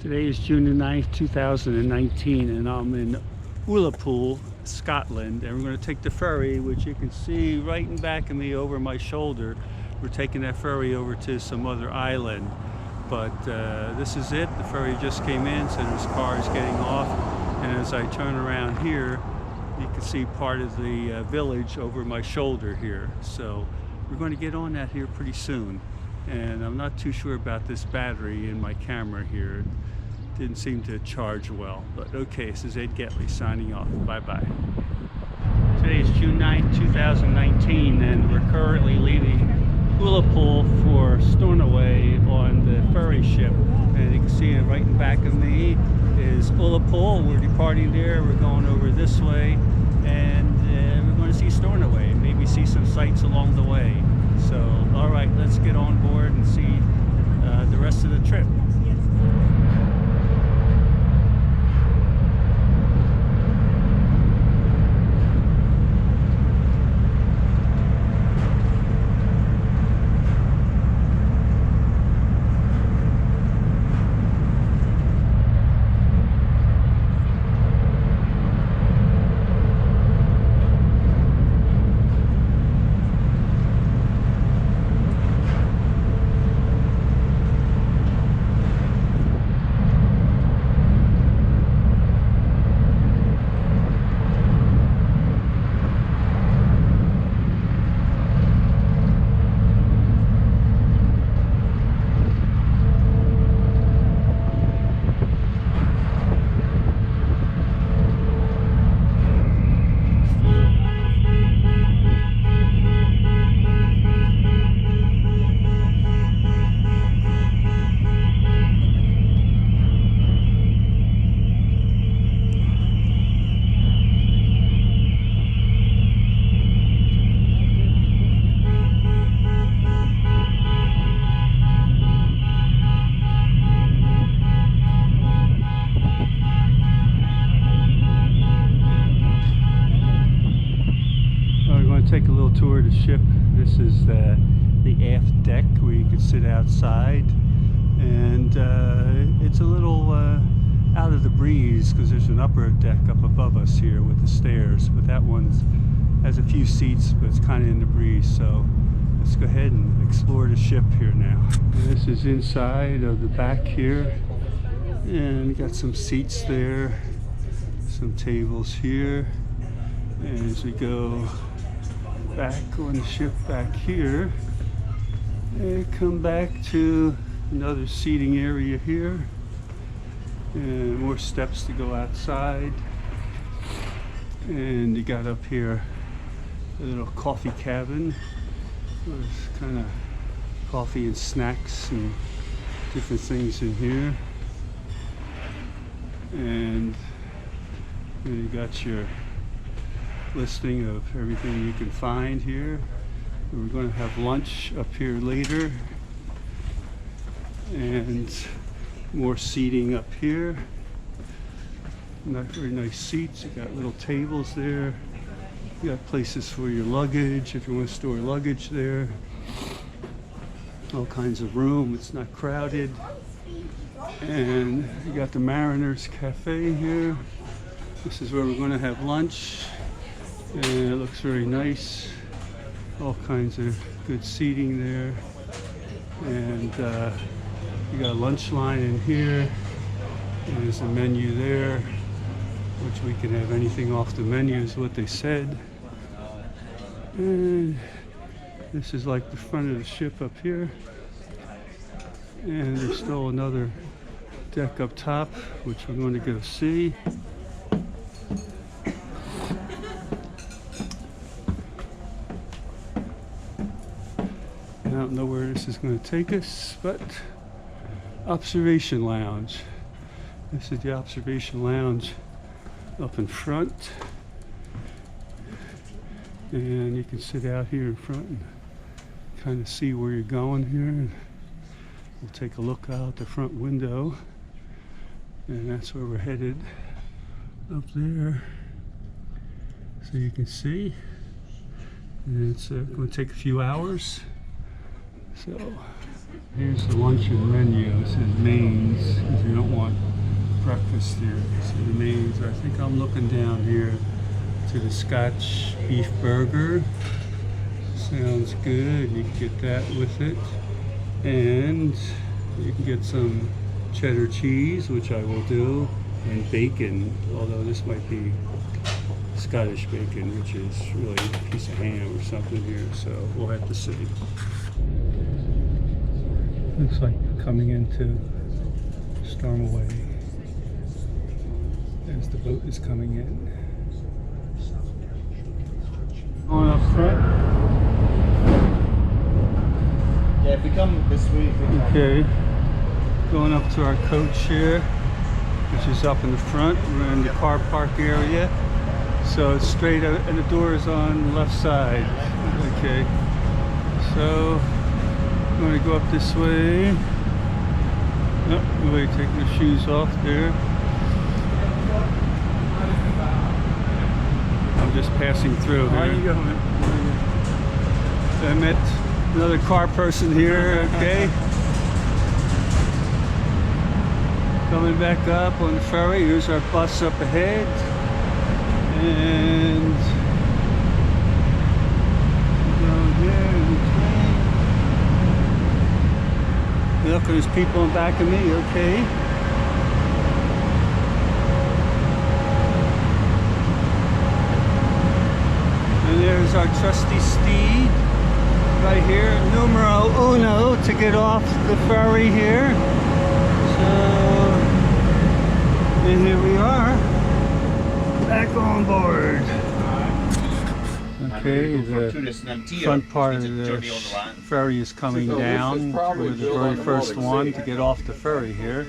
Today is June the 9th, 2019, and I'm in Ullapool, Scotland, and we're going to take the ferry, which you can see right in back of me over my shoulder. We're taking that ferry over to some other island, but this is it. The ferry just came in, so this car is getting off, and as I turn around here, you can see part of the village over my shoulder here. So we're going to get on that here pretty soon, and I'm not too sure about this battery in my camera here. Didn't seem to charge well, but okay. This is Ed Getley signing off. Bye-bye. Today is June 9th, 2019, and we're currently leaving Ullapool for Stornoway on the ferry ship. And you can see right in back of me is Ullapool. We're departing there. We're going over this way, and we're going to see Stornoway, maybe see some sights along the way. So, all right, let's get on board and see the rest of the trip. Take a little tour of the ship. This is the aft deck where you can sit outside, and it's a little out of the breeze because there's an upper deck up above us here with the stairs, but that one has a few seats, but it's kind of in the breeze. So let's go ahead and explore the ship here now. And this is inside of the back here, and we got some seats there, some tables here, and as we go back on the ship back here, and come back to another seating area here, and more steps to go outside. And you got up here a little coffee cabin with kind of coffee and snacks and different things in here. And then you got your listing of everything you can find here. We're going to have lunch up here later, and more seating up here. Not very nice seats. You got little tables there. You got places for your luggage if you want to store luggage there. All kinds of room. It's not crowded. And you got the Mariners Cafe here. This is where we're going to have lunch. And it looks very nice. All kinds of good seating there. And you got a lunch line in here. And there's a menu there, which we can have anything off the menu is what they said. And this is like the front of the ship up here. And there's still another deck up top, which we're going to go see. I don't know where this is going to take us, but observation lounge. This is the observation lounge up in front, and you can sit out here in front and kind of see where you're going here. We'll take a look out the front window, and that's where we're headed, up there, so you can see. And it's going to take a few hours. So Here's the luncheon menu. It says mains because you don't want breakfast here. So the mains, I think I'm looking down here to the Scotch beef burger. Sounds good. You can get that with it. And you can get some cheddar cheese, which I will do, and bacon, although this might be Scottish bacon, which is really a piece of ham or something here, so we'll have to see. Looks like coming into Stornoway as the boat is coming in. Going up front. Yeah, if we come this way, Okay. Going up to our coach here, which is up in the front. We're in the car park area. So it's straight out, and the door is on the left side. Okay. So I'm going to go up this way. Nope, we're taking the shoes off there. I'm just passing through here. How you going? I met another car person here, okay? Coming back up on the ferry. Here's our bus up ahead. And down here. Look, there's people in back of me, okay? And there's our trusty steed right here, numero uno, to get off the ferry here. So, and here we are, back on board. Okay, the front part of the ferry is coming down. We're the very first one to get off the ferry here.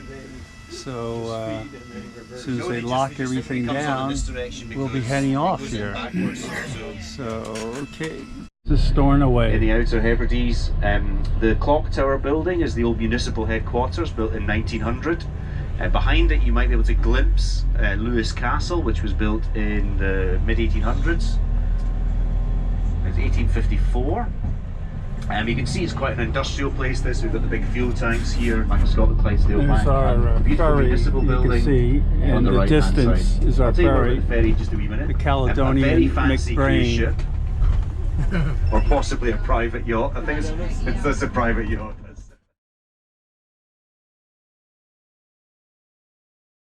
So as soon as they lock everything down, we'll be heading off here. So, okay. This is Stornoway. In the Outer Hebrides, the clock tower building is the old municipal headquarters, built in 1900. Behind it you might be able to glimpse Lewis Castle, which was built in the mid-1800s. It's 1854. You can see it's quite an industrial place. This, we've got the big fuel tanks here, like a Scotland Clydesdale There's our beautiful ferry, municipal you building. can see, and on the the right-hand distance side. is our I'll tell you more ferry, about the ferry in just a wee minute. the Caledonian a very fancy cruise McBrain. ship, or possibly a private yacht. I think it's a private yacht.